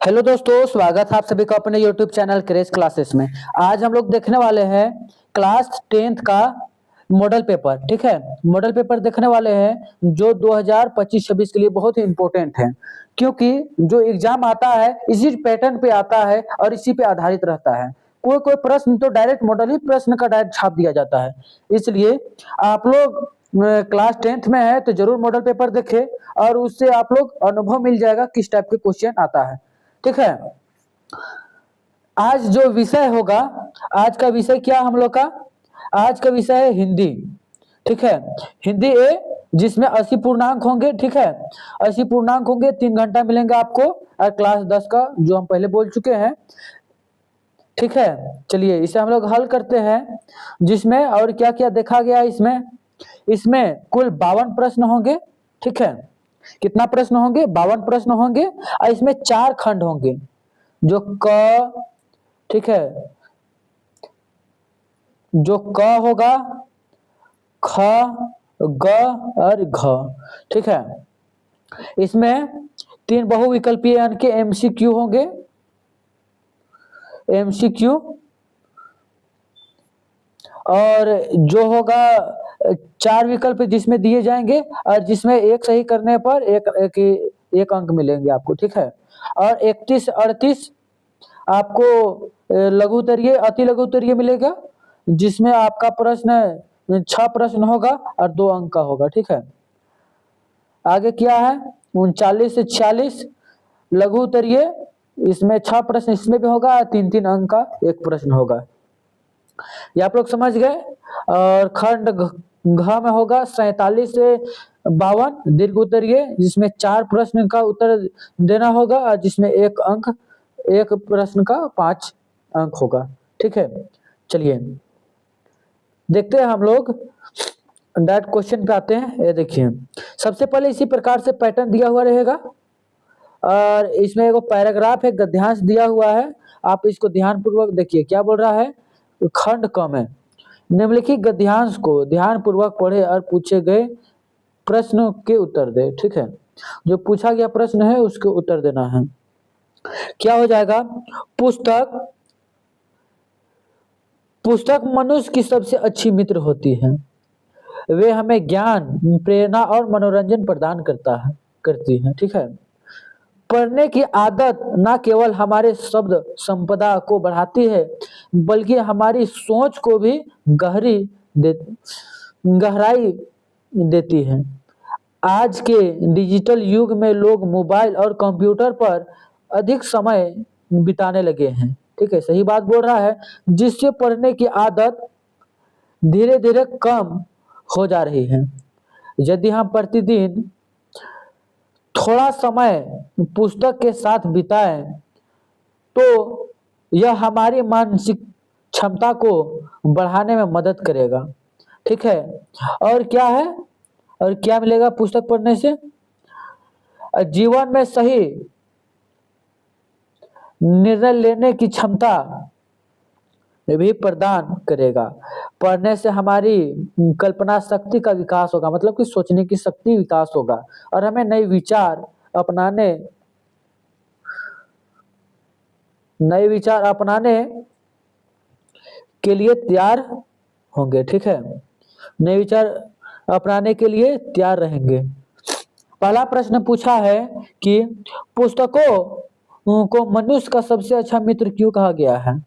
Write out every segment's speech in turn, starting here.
Hello दोस्तों, स्वागत है आप सभी का अपने यूट्यूब चैनल क्रेज क्लासेस में। आज हम लोग देखने वाले हैं क्लास 10th का मॉडल पेपर। ठीक है, मॉडल पेपर देखने वाले हैं जो 2025-26 के लिए बहुत ही इम्पोर्टेंट है, क्योंकि जो एग्जाम आता है इसी पैटर्न पे आता है और इसी पे आधारित रहता है। कोई कोई प्रश्न तो डायरेक्ट मॉडल ही प्रश्न का डायरेक्ट छाप दिया जाता है। इसलिए आप लोग क्लास 10th में है तो जरूर मॉडल पेपर देखें और उससे आप लोग अनुभव मिल जाएगा किस टाइप के क्वेश्चन आता है। ठीक है, आज जो विषय होगा, आज का विषय क्या हम लोग का, आज का विषय है हिंदी। ठीक है, हिंदी ए जिसमें 80 पूर्णांक होंगे। ठीक है, 80 पूर्णांक होंगे, 3 घंटा मिलेंगे आपको और क्लास 10 का जो हम पहले बोल चुके हैं। ठीक है, चलिए इसे हम लोग हल करते हैं, जिसमें और क्या क्या देखा गया इसमें। इसमें कुल 52 प्रश्न होंगे। ठीक है, कितना प्रश्न होंगे? 52 प्रश्न होंगे और इसमें 4 खंड होंगे, जो क, ठीक है, जो क होगा, ख, ग और घ। ठीक है, इसमें 3 बहुविकल्पीय यानी कि एमसीक्यू होंगे, एमसीक्यू, और जो होगा 4 विकल्प जिसमें दिए जाएंगे और जिसमें एक सही करने पर एक अंक मिलेंगे आपको। ठीक है, और 31-38 आपको लघु उत्तरीय, अति लघु उत्तरीय मिलेगा, जिसमें आपका प्रश्न 6 प्रश्न होगा और 2 अंक का होगा। ठीक है, आगे क्या है, 39 से 46 लघु उत्तरीय, इसमें 6 प्रश्न इसमें भी होगा, 3-3 अंक का एक प्रश्न होगा। ये आप लोग समझ गए। और खंड घ में होगा 47 से 52 दीर्घ उत्तरीय, जिसमें 4 प्रश्न का उत्तर देना होगा और जिसमें एक अंक, एक प्रश्न का 5 अंक होगा। ठीक है, चलिए देखते हैं हम लोग डायरेक्ट क्वेश्चन पे आते हैं। ये देखिए, सबसे पहले इसी प्रकार से पैटर्न दिया हुआ रहेगा और इसमें एक पैराग्राफ, एक गद्यांश दिया हुआ है। आप इसको ध्यान पूर्वक देखिए, क्या बोल रहा है। खंड क में निम्नलिखित गद्यांश को ध्यान पूर्वक पढ़े और पूछे गए प्रश्नों के उत्तर दे। ठीक है, जो पूछा गया प्रश्न है उसके उत्तर देना है। क्या हो जाएगा, पुस्तक मनुष्य की सबसे अच्छी मित्र होती है। वे हमें ज्ञान, प्रेरणा और मनोरंजन प्रदान करती है। ठीक है, पढ़ने की आदत न केवल हमारे शब्द संपदा को बढ़ाती है, बल्कि हमारी सोच को भी गहराई देती है। आज के डिजिटल युग में लोग मोबाइल और कंप्यूटर पर अधिक समय बिताने लगे हैं। ठीक है, सही बात बोल रहा है, जिससे पढ़ने की आदत धीरे धीरे कम हो जा रही है। यदि हम प्रतिदिन थोड़ा समय पुस्तक के साथ बिताएं तो यह हमारी मानसिक क्षमता को बढ़ाने में मदद करेगा। ठीक है, और क्या है, और क्या मिलेगा पुस्तक पढ़ने से? जीवन में सही निर्णय लेने की क्षमता भी प्रदान करेगा। पढ़ने से हमारी कल्पना शक्ति का विकास होगा, मतलब कि सोचने की शक्ति विकास होगा और हमें नए विचार अपनाने के लिए तैयार होंगे। ठीक है, नए विचार अपनाने के लिए तैयार रहेंगे। पहला प्रश्न पूछा है कि पुस्तकों को मनुष्य का सबसे अच्छा मित्र क्यों कहा गया है।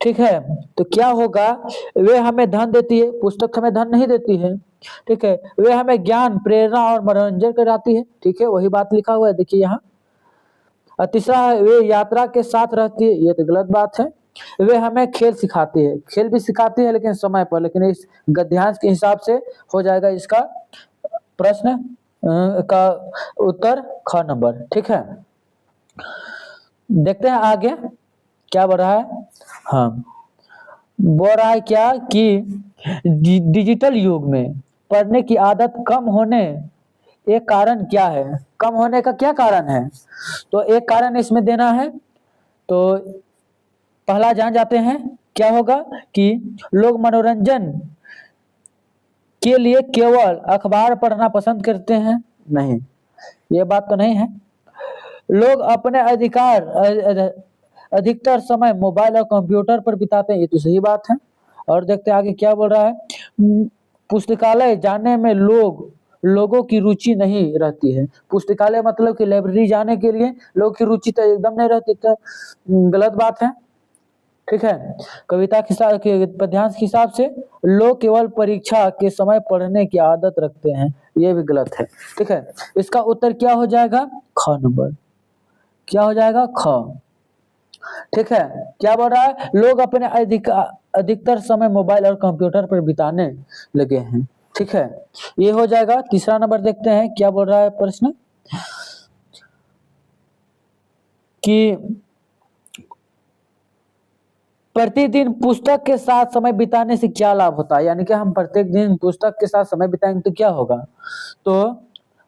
ठीक है, तो क्या होगा, वे हमें धन देती है, पुस्तक हमें धन नहीं देती है। ठीक है, वे हमें ज्ञान, प्रेरणा और मनोरंजन कराती है। ठीक है, वही बात लिखा हुआ है, देखिए यहाँ। और तीसरा, वे यात्रा के साथ रहती है, ये तो गलत बात है। वे हमें खेल सिखाती है, खेल भी सिखाती है लेकिन समय पर, लेकिन इस गद्यांश के हिसाब से हो जाएगा इसका प्रश्न का उत्तर ख नंबर। ठीक है, देखते हैं आगे क्या बढ़ रहा है। हाँ, बोल रहा है क्या कि डिजिटल युग में पढ़ने की आदत कम होने एक कारण क्या है, कम होने का क्या कारण है, तो एक कारण इसमें देना है। तो पहला जान जाते हैं, क्या होगा कि लोग मनोरंजन के लिए केवल अखबार पढ़ना पसंद करते हैं। नहीं, ये बात तो नहीं है। लोग अपने अधिकतर समय मोबाइल और कंप्यूटर पर बिताते हैं, ये तो सही बात है। और देखते हैं आगे क्या बोल रहा है। पुस्तकालय जाने में लोगों की रुचि नहीं रहती है। पुस्तकालय मतलब कि लाइब्रेरी जाने के लिए लोगों की रुचि तो एकदम नहीं रहती, तो गलत बात है। ठीक है। कविता के पद्यांश के हिसाब से लोग केवल परीक्षा के समय पढ़ने की आदत रखते हैं, ये भी गलत है। ठीक है। इसका उत्तर क्या हो जाएगा? ख नंबर। क्या हो जाएगा? ख। ठीक है। क्या बोल रहा है? लोग अपने अधिकतर समय मोबाइल और कंप्यूटर पर बिताने लगे हैं। ठीक है। ये हो जाएगा। तीसरा नंबर देखते हैं क्या बोल रहा है प्रश्न, कि प्रतिदिन पुस्तक के साथ समय बिताने से क्या लाभ होता है। यानी कि हम प्रत्येक दिन पुस्तक के साथ समय बिताएंगे तो क्या होगा? तो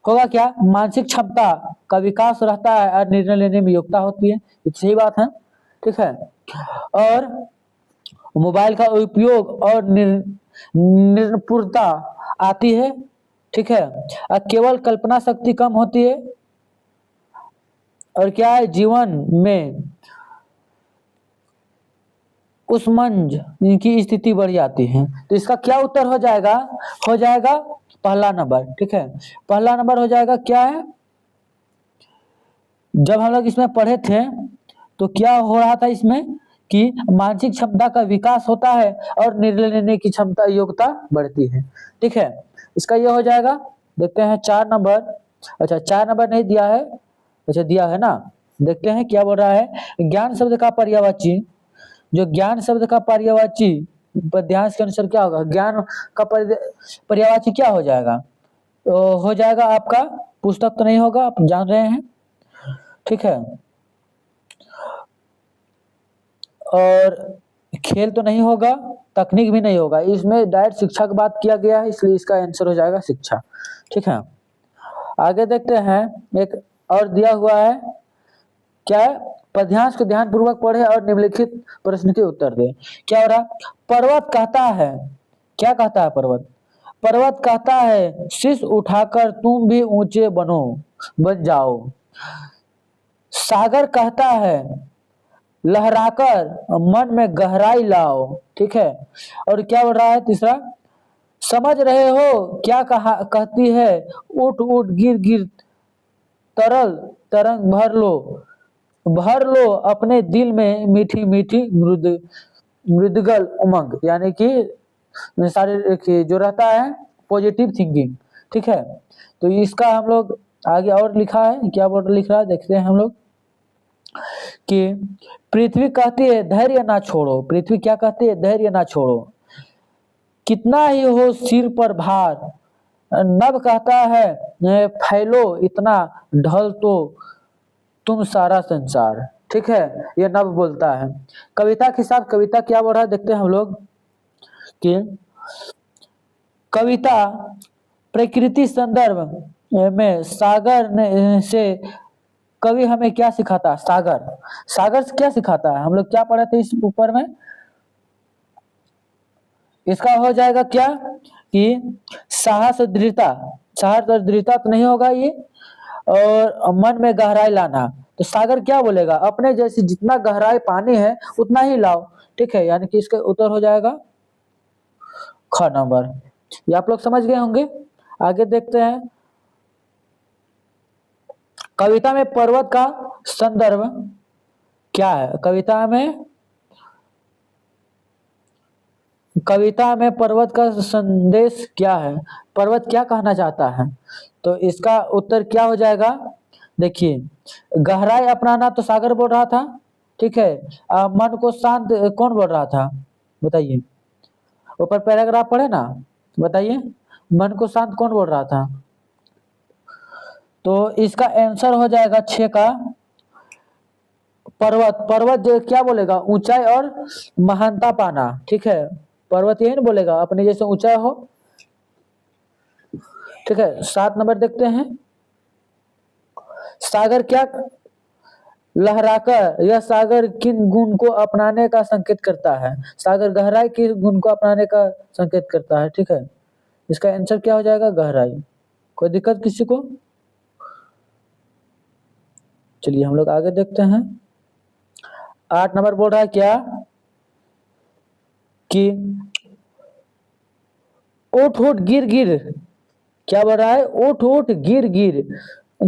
होगा क्या? मानसिक क्षमता का विकास रहता है और निर्णय लेने में योग्यता होती है, ये सही बात है। ठीक है। और मोबाइल का उपयोग और निरंतरता आती है। ठीक है। और केवल कल्पना शक्ति कम होती है। और क्या है? जीवन में उसमंज की स्थिति बढ़ जाती है। तो इसका क्या उत्तर हो जाएगा? हो जाएगा पहला नंबर। ठीक है। पहला नंबर हो जाएगा। क्या है? जब हम लोग इसमें पढ़े थे तो क्या हो रहा था इसमें, कि मानसिक क्षमता का विकास होता है और निर्णय लेने की क्षमता योग्यता बढ़ती है। ठीक है। इसका ये हो जाएगा। देखते हैं 4 नंबर। अच्छा 4 नंबर नहीं दिया है, अच्छा दिया है ना। देखते हैं क्या बोल रहा है। ज्ञान शब्द का पर्यायवाची, जो ज्ञान शब्द का पर्यायवाची पद्यांश के अनुसार क्या होगा? ज्ञान का पर्यायवाची क्या हो जाएगा? तो हो जाएगा आपका, पुस्तक तो नहीं होगा, आप जान रहे हैं। ठीक है। और खेल तो नहीं होगा, तकनीक भी नहीं होगा। इसमें डायरेक्ट शिक्षा की बात किया गया है, इसलिए इसका आंसर हो जाएगा शिक्षा। ठीक है। आगे देखते हैं। एक और दिया हुआ है, क्या है? पद्यांश को ध्यान पूर्वक पढ़े और निम्नलिखित प्रश्न के उत्तर दे। क्या हो रहा? पर्वत कहता है, क्या कहता है पर्वत? पर्वत कहता है शीश उठाकर तुम भी ऊंचे बन जाओ। सागर कहता है लहराकर मन में गहराई लाओ। ठीक है। और क्या बोल रहा है तीसरा? समझ रहे हो क्या कहती है, उठ उठ गिर गिर तरल तरंग भर लो अपने दिल में मीठी मीठी मृदगल उमंग। यानी कि सारे जो रहता है पॉजिटिव थिंकिंग। ठीक है। तो इसका हम लोग आगे और लिखा है, क्या बोर्ड लिख रहा है देखते हैं हम लोग, कि पृथ्वी कहती है धैर्य ना छोड़ो। पृथ्वी क्या कहती है? धैर्य ना छोड़ो। कितना ही हो सिर पर भार, नभ कहता है फैलो इतना, ढल तो तुम सारा संसार। ठीक है। ये नभ बोलता है। कविता के साथ कविता क्या बोल रहा है देखते हैं हम लोग, कि कविता प्रकृति संदर्भ में सागर से कवि हमें क्या सिखाता है? सागर से क्या सिखाता है? हम लोग क्या पढ़े थे इस ऊपर में? इसका हो जाएगा क्या, कि साहस और दृढ़ता तो नहीं होगा ये, और मन में गहराई लाना। तो सागर क्या बोलेगा? अपने जैसे जितना गहराई पानी है उतना ही लाओ। ठीक है। यानी कि इसका उत्तर हो जाएगा ख नंबर। ये आप लोग समझ गए होंगे। आगे देखते हैं। कविता में पर्वत का संदर्भ क्या है? कविता में पर्वत का संदेश क्या है? पर्वत क्या कहना चाहता है? तो इसका उत्तर क्या हो जाएगा? देखिए, गहराई अपनाना तो सागर बोल रहा था। ठीक है। मन को शांत कौन बोल रहा था? बताइए, ऊपर पैराग्राफ पढ़े ना, बताइए मन को शांत कौन बोल रहा था? तो इसका आंसर हो जाएगा 6 का पर्वत जो क्या बोलेगा? ऊंचाई और महानता पाना। ठीक है। पर्वत यही ना बोलेगा अपने जैसे ऊंचाई हो। ठीक है। 7 नंबर देखते हैं। सागर क्या लहराकर, यह सागर किन गुण को अपनाने का संकेत करता है? सागर गहराई किस गुण को अपनाने का संकेत करता है? ठीक है। इसका आंसर क्या हो जाएगा? गहराई। कोई दिक्कत किसी को? चलिए हम लोग आगे देखते हैं। 8 नंबर बोल रहा है क्या कि ओठ ओठ गिर गिर, क्या बोल रहा है, ओठ ओठ गिर गिर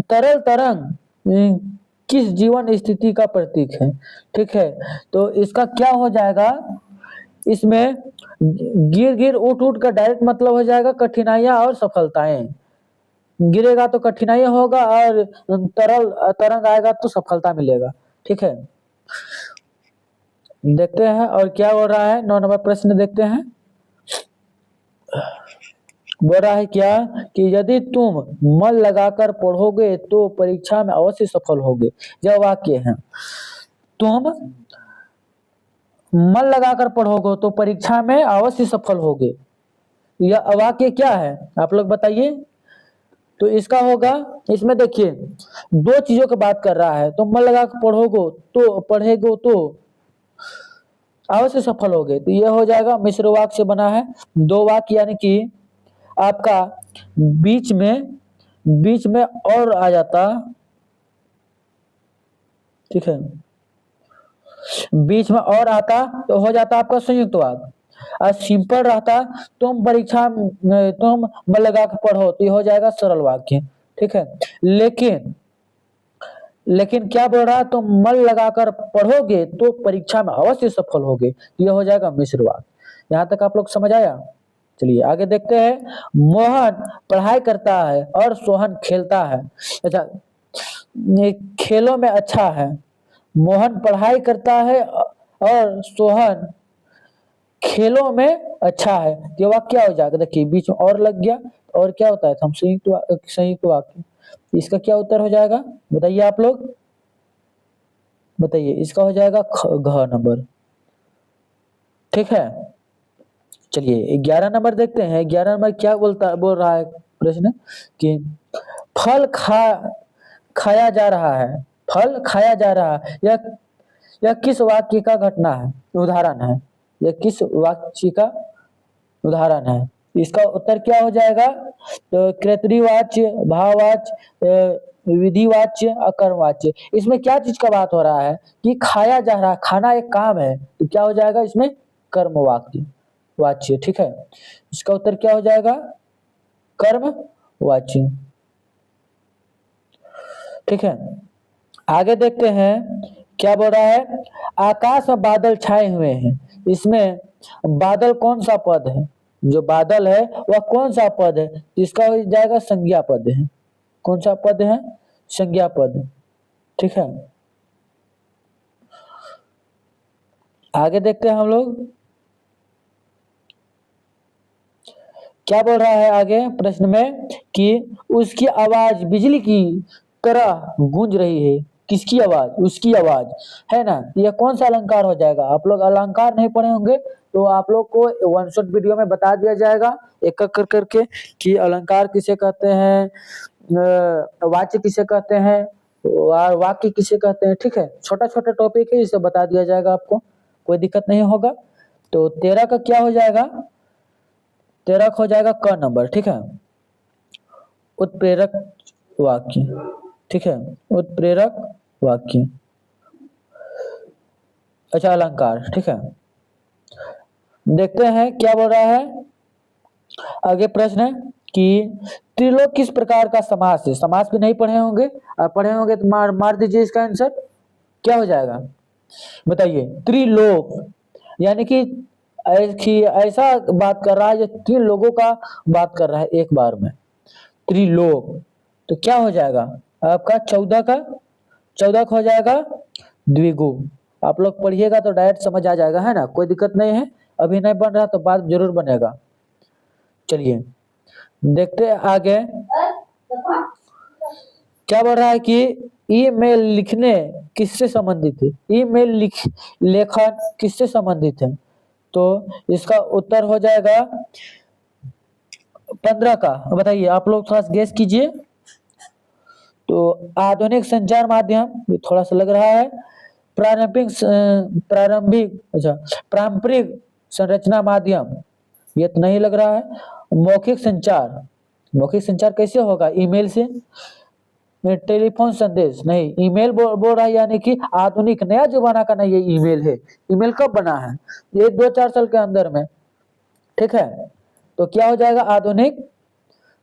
तरल तरंग किस जीवन स्थिति का प्रतीक है। ठीक है, तो इसका क्या हो जाएगा, इसमें गिर गिर उठ उठ का डायरेक्ट मतलब हो जाएगा कठिनाइयां और सफलताएं। गिरेगा तो कठिनाइयां होगा और तरल तरंग आएगा तो सफलता मिलेगा। ठीक है, देखते हैं और क्या हो रहा है। 9 नंबर प्रश्न देखते हैं। बोल रहा है क्या कि यदि तुम मन लगाकर पढ़ोगे तो परीक्षा में अवश्य सफल होगे। यह वाक्य है, तुम मन लगाकर पढ़ोगे तो परीक्षा में अवश्य सफल होगे। यह वाक्य क्या है आप लोग बताइए। तो इसका होगा, इसमें देखिए 2 चीजों की बात कर रहा है, तुम मन लगाकर पढ़ेगो तो अवश्य सफल होगे। तो यह हो जाएगा मिश्र वाक्य से बना है। 2 वाक्य यानी कि आपका बीच में और आ जाता। ठीक है, बीच में और आता तो हो जाता आपका संयुक्त वाक्य। और सिंपल रहता तुम परीक्षा में तुम मन लगा के पढ़ो तो ये हो जाएगा सरल वाक्य। ठीक है, लेकिन क्या बोल रहा है, तुम मन लगाकर पढ़ोगे तो परीक्षा में अवश्य सफल होगे। ये हो जाएगा मिश्र वाक्य। यहाँ तक आप लोग समझ आया। चलिए आगे देखते हैं। मोहन पढ़ाई करता है और सोहन खेलता है। अच्छा, खेलों में अच्छा है। मोहन पढ़ाई करता है और सोहन खेलों में अच्छा है। ये वाक्य क्या हो जाएगा, देखिए बीच में और लग गया और क्या होता है, हम संयुक्त वाक्य। इसका क्या उत्तर हो जाएगा बताइए आप लोग, बताइए। इसका हो जाएगा घ नंबर। ठीक है, चलिए 11 नंबर देखते हैं। 11 नंबर क्या बोल रहा है प्रश्न कि फल खाया जा रहा है, फल खाया जा रहा है। यह किस वाक्य का घटना है, उदाहरण है। यह किस वाक्य का उदाहरण है। इसका उत्तर क्या हो जाएगा, तो कर्तृवाच्य, भाववाच्य, विधिवाच्य, अकर्मवाच्य। इसमें क्या चीज का बात हो रहा है कि खाया जा रहा है, खाना एक काम है, तो क्या हो जाएगा इसमें कर्म वाच्य। ठीक है, इसका उत्तर क्या हो जाएगा कर्म वाच्य। ठीक है, आगे देखते हैं क्या बोल रहा है। आकाश में बादल छाए हुए हैं, इसमें बादल कौन सा पद है, जो बादल है वह कौन सा पद है। इसका हो जाएगा संज्ञा पद है। कौन सा पद है, संज्ञा पद। ठीक है, आगे देखते हैं हम लोग क्या बोल रहा है आगे प्रश्न में कि उसकी आवाज बिजली की तरह गूंज रही है। किसकी आवाज, उसकी आवाज है ना। यह कौन सा अलंकार हो जाएगा। आप लोग अलंकार नहीं पढ़े होंगे तो आप लोग को वन शॉट वीडियो में बता दिया जाएगा एक एक कर करके कि अलंकार किसे कहते हैं, वाच्य किसे कहते हैं और वाक्य किसे कहते हैं। ठीक है, छोटा छोटा टॉपिक है, इसे बता दिया जाएगा आपको, कोई दिक्कत नहीं होगा। तो 13 का क्या हो जाएगा, 13 हो जाएगा क नंबर। ठीक है, उत्प्रेरक वाक्य। ठीक है, उत्प्रेरक वाक्य। अच्छा, अलंकार। ठीक है, देखते हैं क्या बोल रहा है आगे प्रश्न कि त्रिलोक किस प्रकार का समास है। समास भी नहीं पढ़े होंगे, और पढ़े होंगे तो मार दीजिए इसका आंसर। क्या हो जाएगा बताइए। त्रिलोक यानी कि ऐसा बात कर रहा है जो 3 लोगों का बात कर रहा है एक बार में। त्रिलोक तो क्या हो जाएगा आपका 14 का हो जाएगा द्विगु। आप लोग पढ़िएगा तो डायरेक्ट समझ आ जाएगा, है ना, कोई दिक्कत नहीं है। अभी नहीं बन रहा तो बाद जरूर बनेगा। चलिए देखते हैं आगे क्या बोल रहा है कि ईमेल लिखने किससे संबंधित है। ईमेल लेखन किससे संबंधित है। तो इसका उत्तर हो जाएगा 15 का। बताइए आप लोग थोड़ा गेस कीजिए। तो आधुनिक संचार माध्यम, थोड़ा सा लग रहा है। पारंपरिक संरचना माध्यम, ये तो नहीं लग रहा है। मौखिक संचार कैसे होगा, ईमेल से। टेलीफोन संदेश नहीं, ईमेल बोल रहा है, यानी कि आधुनिक नया जमाना का नहीं, ये ईमेल है। ईमेल कब बना है? ये 2-4 साल के अंदर में, ठीक है। तो क्या हो जाएगा? आधुनिक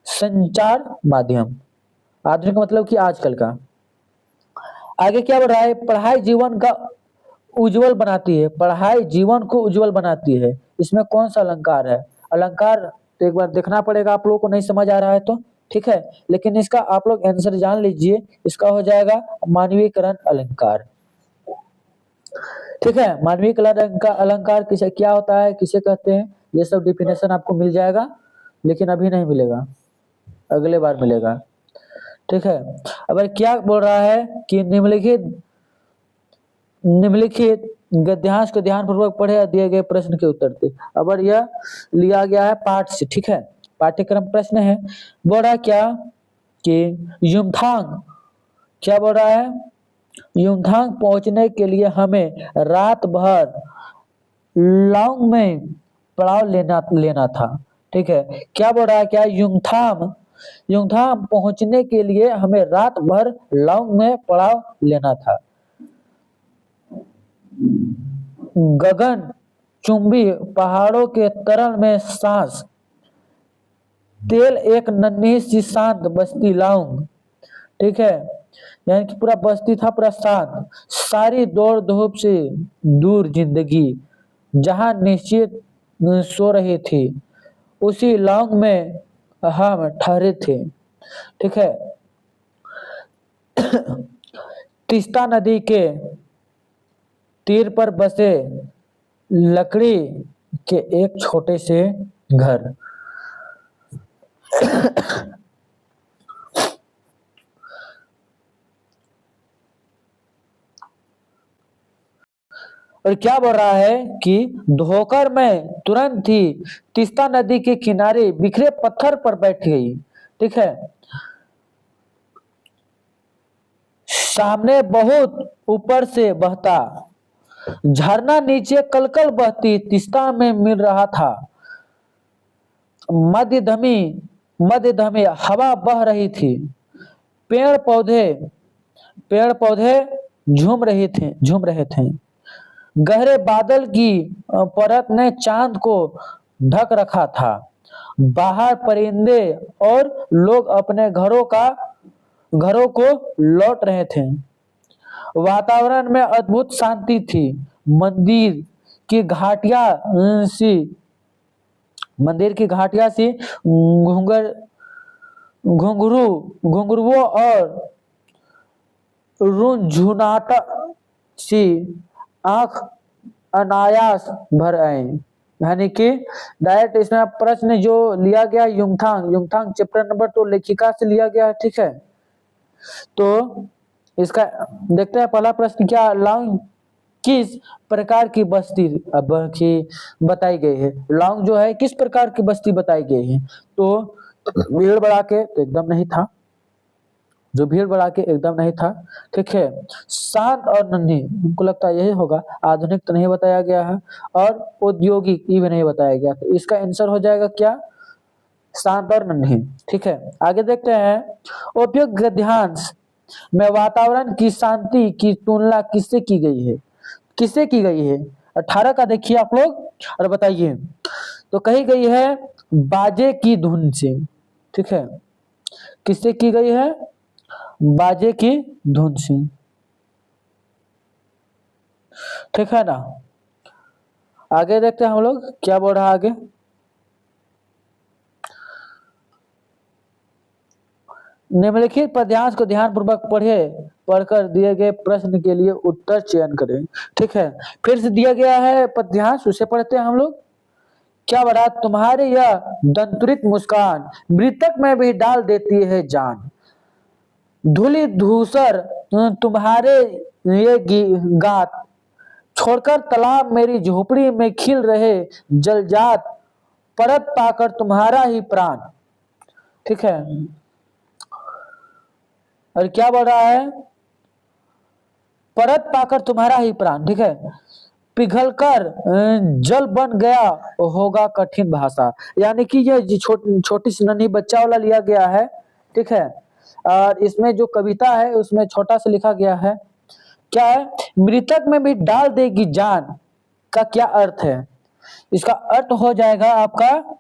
संचार माध्यम। आधुनिक मतलब कि आजकल का। आगे क्या बढ़ रहा है? पढ़ाई जीवन का उज्जवल बनाती है। पढ़ाई जीवन को उज्जवल बनाती है। इसमें कौन सा अलंकार है? अलंकार तो एक बार देखना पड़ेगा, आप लोगों को नहीं समझ आ रहा है तो, ठीक है। लेकिन इसका आप लोग आंसर जान लीजिए, इसका हो जाएगा मानवीकरण अलंकार, ठीक है। मानवीकरण का अलंकार किसे क्या होता है, किसे कहते हैं, ये सब डिफिनेशन आपको मिल जाएगा, लेकिन अभी नहीं मिलेगा, अगले बार मिलेगा, ठीक है। अब क्या बोल रहा है कि निम्नलिखित गद्यांश को ध्यानपूर्वक पढ़े और दिए गए प्रश्न के उत्तर दे। अब यह लिया गया है पाठ से, ठीक है, पाठ्यक्रम प्रश्न है। बोल रहा क्या कि युमथांग, क्या बोल रहा है? युमथांग पहुंचने के लिए हमें रात भर लॉन्ग में पड़ाव लेना था, ठीक है। क्या बोल रहा है? क्या युमथांग पहुंचने के लिए हमें रात भर लॉन्ग में पड़ाव लेना था। गगन चुंबी पहाड़ों के तरल में सांस, तेल एक नन्ही सी शांत बस्ती लॉन्ग, ठीक है। यानी कि पूरा बस्ती था पूरा शांत, सारी दौड़ धूप से दूर जिंदगी जहां निश्चित सो रही थी, उसी लॉन्ग में हम ठहरे थे, ठीक है। तीस्ता नदी के तीर पर बसे लकड़ी के एक छोटे से घर, और क्या बोल रहा है कि धोकर मैं तुरंत ही तीस्ता नदी के किनारे बिखरे पत्थर पर बैठ गई, ठीक है। सामने बहुत ऊपर से बहता झरना नीचे कलकल बहती तीस्ता में मिल रहा था। मध्यधमी हवा बह रही थी, पेड़ पौधे झूम रहे थे। गहरे बादल की परत ने चांद को ढक रखा था। बाहर परिंदे और लोग अपने घरों को लौट रहे थे। वातावरण में अद्भुत शांति थी। मंदिर की घाटियां सी घुंघरुओं और रुनझुनाट सी आंख अनायास भर आए। यानी कि डायरेक्ट इसमें प्रश्न जो लिया गया युमथांग चैप्टर नंबर 2 लेखिका से लिया गया है, ठीक है। तो इसका देखते हैं पहला प्रश्न क्या, लॉन्ग किस प्रकार की बस्ती बताई गई है। लॉन्ग जो है किस प्रकार की बस्ती बताई गई है? तो भीड़ बढ़ा के तो एकदम नहीं था, ठीक है। शांत और नन्ही, हमको लगता है यही होगा, आधुनिक तो नहीं बताया गया है, और औद्योगिक ये भी नहीं बताया गया। तो इसका आंसर हो जाएगा क्या, शांत और नन्ही, ठीक है। आगे देखते हैं, उपयुक्त गद्यांश में वातावरण की शांति की तुलना किससे की गई है? 18 का देखिए आप लोग और बताइए। तो कही गई है बाजे की धुन से, ठीक है। किससे की गई है? बाजे की धुन से, ठीक है ना। आगे देखते हैं हम लोग क्या बोल रहा है आगे। निम्नलिखित पद्यांश को ध्यानपूर्वक पढ़कर दिए गए प्रश्न के लिए उत्तर चयन करें, ठीक है। फिर से दिया गया है पद्यांश, उसे पढ़ते हैं हम लोग। क्या बड़ा तुम्हारे यह दंतुरित मुस्कान मृतक में भी डाल देती है जान। धूलि धूसर तुम्हारे ये गात छोड़कर तालाब मेरी झोपड़ी में खिल रहे जलजात परत पाकर तुम्हारा ही प्राण, ठीक है। और क्या बोल रहा है? परत पाकर तुम्हारा ही प्राण, ठीक है। पिघलकर जल बन गया होगा कठिन भाषा। यानी कि ये छोटी सी नन्ही बच्चा वाला लिया गया है, ठीक है। और इसमें जो कविता है उसमें छोटा सा लिखा गया है, क्या है, मृतक में भी डाल देगी जान का क्या अर्थ है? इसका अर्थ हो जाएगा आपका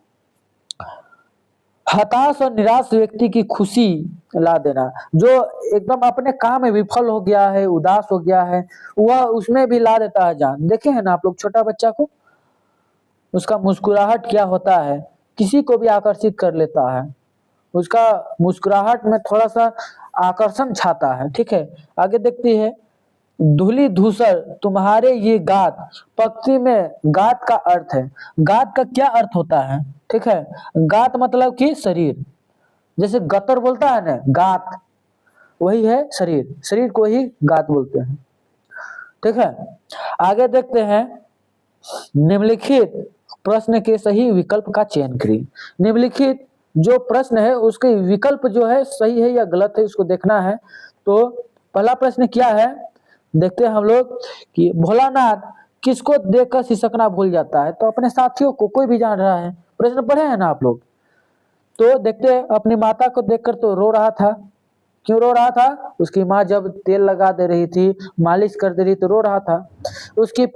हताश और निराश व्यक्ति की खुशी ला देना। जो एकदम अपने काम में विफल हो गया है, उदास हो गया है, वह उसमें भी ला देता है जान। देखे हैं ना आप लोग छोटा बच्चा को, उसका मुस्कुराहट क्या होता है, किसी को भी आकर्षित कर लेता है। उसका मुस्कुराहट में थोड़ा सा आकर्षण छाता है। ठीक है, आगे देखते हैं, धूली धूसर तुम्हारे ये गात। पंक्ति में गात का अर्थ है, गात का क्या अर्थ होता है? ठीक है, गात मतलब कि शरीर, जैसे गतर बोलता है ना गात, वही है शरीर, शरीर को ही गात बोलते हैं। ठीक है, आगे देखते हैं, निम्नलिखित प्रश्न के सही विकल्प का चयन करिए। निम्नलिखित जो प्रश्न है उसके विकल्प जो है सही है या गलत है उसको देखना है। तो पहला प्रश्न क्या है, देखते हैं हम लोग कि भोलानाथ किसको देखकर सिसकना भूल जाता है? तो अपने साथियों को, कोई भी जान रहा है, प्रश्न पढ़े हैं ना आप लोग? तो देखते हैं, अपनी माता को देखकर तो रो रहा था। क्यों रो रहा था? उसकी माँ जब तेल लगा दे रही थी, मालिश कर दे रही तो रो रहा था। उसके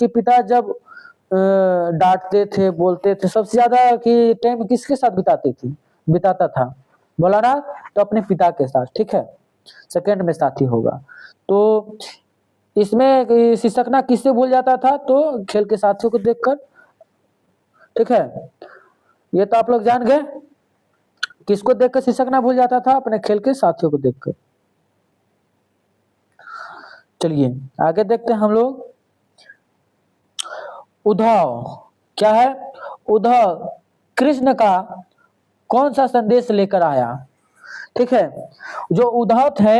पिता जब डांटते थे, बोलते थे, सबसे ज्यादा कि टाइम किसके साथ बिताता था भोलानाथ? तो अपने पिता के साथ। ठीक है, सेकंड में साथी होगा। तो इसमें सिसकना किससे भूल जाता था? तो खेल के साथियों को देखकर। ठीक है, ये तो आप लोग जान गए, किसको देखकर सिसकना भूल जाता था? अपने खेल के साथियों को देखकर। चलिए आगे देखते हैं हम लोग, उद्धव क्या है? उद्धव कृष्ण का कौन सा संदेश लेकर आया? ठीक है, जो उद्धव थे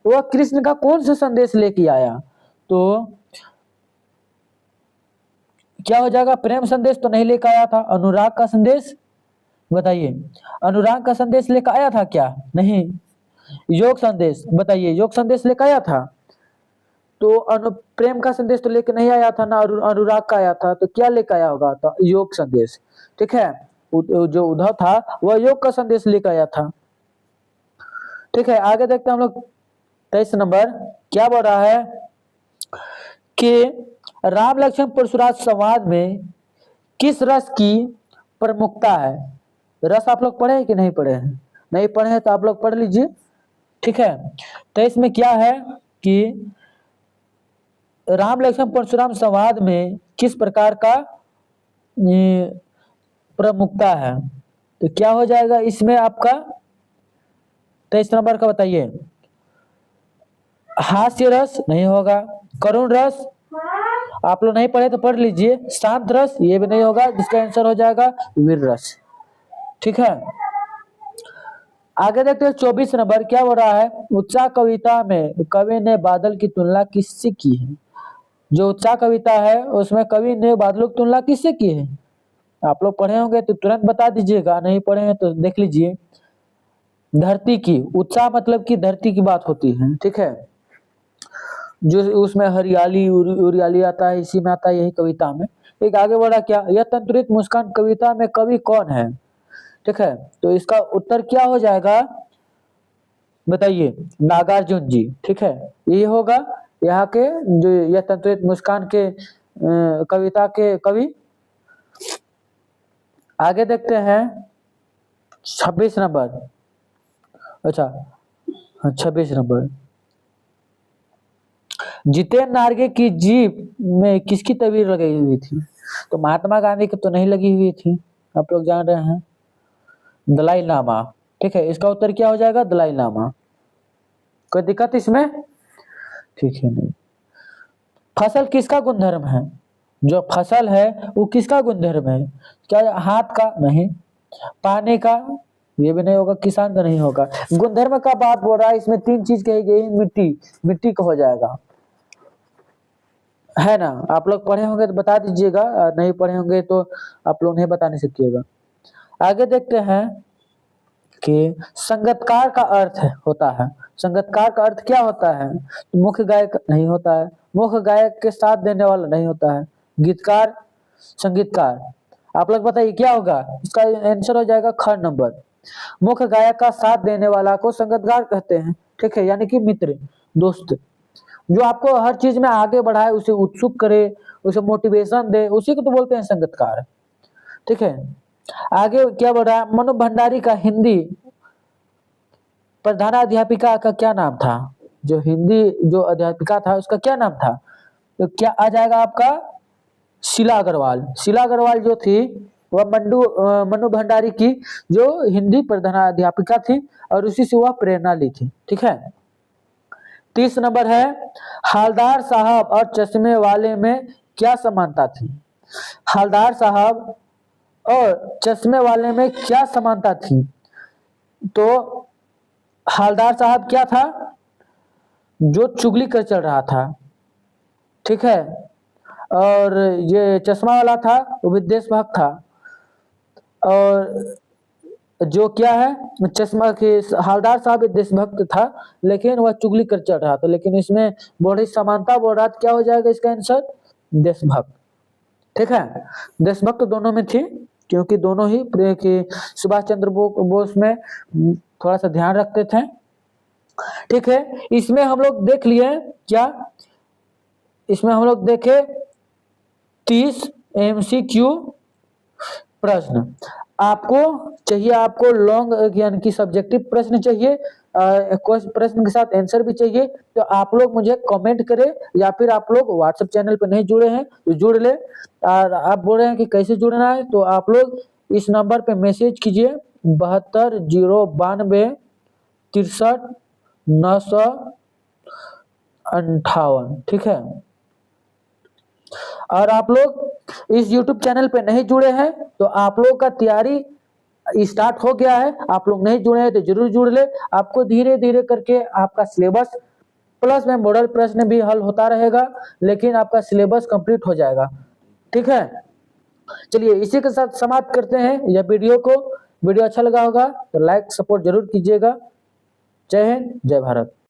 वह कृष्ण का कौन सा संदेश लेके आया? तो क्या हो जाएगा? प्रेम संदेश तो नहीं लेकर आया था। अनुराग का संदेश, बताइए, अनुराग का संदेश लेकर आया था क्या? नहीं। योग संदेश, बताइए, योग संदेश लेकर आया था? तो प्रेम का संदेश तो लेके नहीं आया था ना, अनुराग का आया था। तो क्या लेकर आया होगा? तो योग संदेश। ठीक है, जो उद्धव था वह योग का संदेश लेकर आया था। ठीक है, आगे देखते हैं हम लोग 23 नंबर, क्या बोल रहा है कि राम लक्ष्मण परशुराम संवाद में किस रस की प्रमुखता है? रस आप लोग पढ़े हैं कि नहीं पढ़े हैं? नहीं पढ़े हैं तो आप लोग पढ़ लीजिए। ठीक है, तो इसमें क्या है कि राम लक्ष्मण परशुराम संवाद में किस प्रकार का प्रमुखता है? तो क्या हो जाएगा इसमें आपका 23 नंबर का, बताइए। हास्य रस नहीं होगा, करुण रस आप लोग नहीं पढ़े तो पढ़ लीजिए, शांत रस ये भी नहीं होगा, जिसका आंसर हो जाएगा वीर रस। ठीक है, आगे देखते हैं 24 नंबर, क्या हो रहा है? उत्साह कविता में कवि ने बादल की तुलना किससे की है? जो उत्साह कविता है उसमें कवि ने बादलों की तुलना किससे की है? आप लोग पढ़े होंगे तो तुरंत बता दीजिएगा, नहीं पढ़े हैं तो देख लीजिए। धरती की, उत्साह मतलब कि धरती की बात होती है। ठीक है, जो उसमें हरियाली उरियाली आता है, इसी में आता है, यही कविता में। एक आगे बढ़ा, क्या यह तंत्रित मुस्कान कविता में कवि कौन है? ठीक है, तो इसका उत्तर क्या हो जाएगा, बताइए? नागार्जुन जी। ठीक है, ये होगा यहाँ के जो यह तंत्रित मुस्कान के कविता के कवि। आगे देखते हैं 26 नंबर, अच्छा 26 नंबर, जितेंद्र नार्गे की जीप में किसकी तस्वीर लगी हुई थी? तो महात्मा गांधी की तो नहीं लगी हुई थी, आप लोग जान रहे हैं, दलाई लामा। ठीक है, इसका उत्तर क्या हो जाएगा? दलाई लामा। कोई दिक्कत इसमें? ठीक है, नहीं। फसल किसका गुणधर्म है? जो फसल है वो किसका गुणधर्म है? क्या हाथ का? नहीं। पानी का? ये भी नहीं होगा, किसान का नहीं होगा। गुणधर्म का बात बोल रहा है, इसमें 3 चीज कही गई, मिट्टी का हो जाएगा, है ना? आप लोग पढ़े होंगे तो बता दीजिएगा, नहीं पढ़े होंगे तो आप लोग नहीं बता नहीं सकिएगा। आगे देखते हैं कि संगीतकार का अर्थ होता है, संगीतकार का अर्थ क्या होता है? तो मुख्य गायक नहीं होता है, मुख्य गायक के साथ देने वाला नहीं होता है, गीतकार, संगीतकार। आप लोग बताइए क्या होगा? इसका आंसर हो जाएगा ख नंबर, मुख्य गायक का साथ देने वाला को संगतकार कहते हैं, ठीक है, यानी कि मित्र, दोस्त, जो आपको हर चीज में आगे बढ़ाए, उसे उत्सुक करे, उसे मोटिवेशन दे, उसी को तो बोलते हैं संगतकार, ठीक है। आगे क्या बढ़ रहा है, मनु भंडारी का हिंदी प्रधानाध्यापिका का क्या नाम था, जो हिंदी जो अध्यापिका था उसका क्या नाम था, तो क्या आ जाएगा आपका शीला अग्रवाल। शीला अग्रवाल जो थी वह मनु भंडारी की जो हिंदी प्रधानाध्यापिका थी और उसी से वह प्रेरणा ली थी, ठीक है। 30 नंबर है, हवलदार साहब और चश्मे वाले में क्या समानता थी। हवलदार साहब और चश्मे वाले में क्या समानता थी, तो हवलदार साहब क्या था, जो चुगली कर चल रहा था, ठीक है, और ये चश्मा वाला था वो भी देशभक्त था, और जो क्या है चश्मा के हवलदार साहब देशभक्त था लेकिन वह चुगली कर चल रहा था, लेकिन इसमें बड़ी समानता बोल रहा था, क्या हो जाएगा इसका आंसर, देशभक्त, ठीक है। देशभक्त दोनों में थी क्योंकि दोनों ही सुभाष चंद्र बोस में थोड़ा सा ध्यान रखते थे, ठीक है। इसमें हम लोग देख लिए क्या, इसमें हम लोग देखे 30 MCQ प्रश्न। आपको चाहिए, आपको लॉन्ग यानी कि सब्जेक्टिव प्रश्न चाहिए, प्रश्न के साथ आंसर भी चाहिए, तो आप लोग मुझे कमेंट करें, या फिर आप लोग व्हाट्सएप चैनल पर नहीं जुड़े हैं तो जुड़ ले। और आप बोल रहे हैं कि कैसे जुड़ना है, तो आप लोग इस नंबर पे मैसेज कीजिए 72 092 63 958, ठीक है। और आप लोग इस YouTube चैनल पे नहीं जुड़े हैं तो आप लोग का तैयारी स्टार्ट हो गया है, आप लोग नहीं जुड़े हैं तो जरूर जुड़ ले। आपको धीरे धीरे करके आपका सिलेबस प्लस में मॉडल प्रश्न भी हल होता रहेगा, लेकिन आपका सिलेबस कंप्लीट हो जाएगा, ठीक है। चलिए इसी के साथ समाप्त करते हैं यह वीडियो को। वीडियो अच्छा लगा होगा तो लाइक सपोर्ट जरूर कीजिएगा। जय हिंद, जय भारत।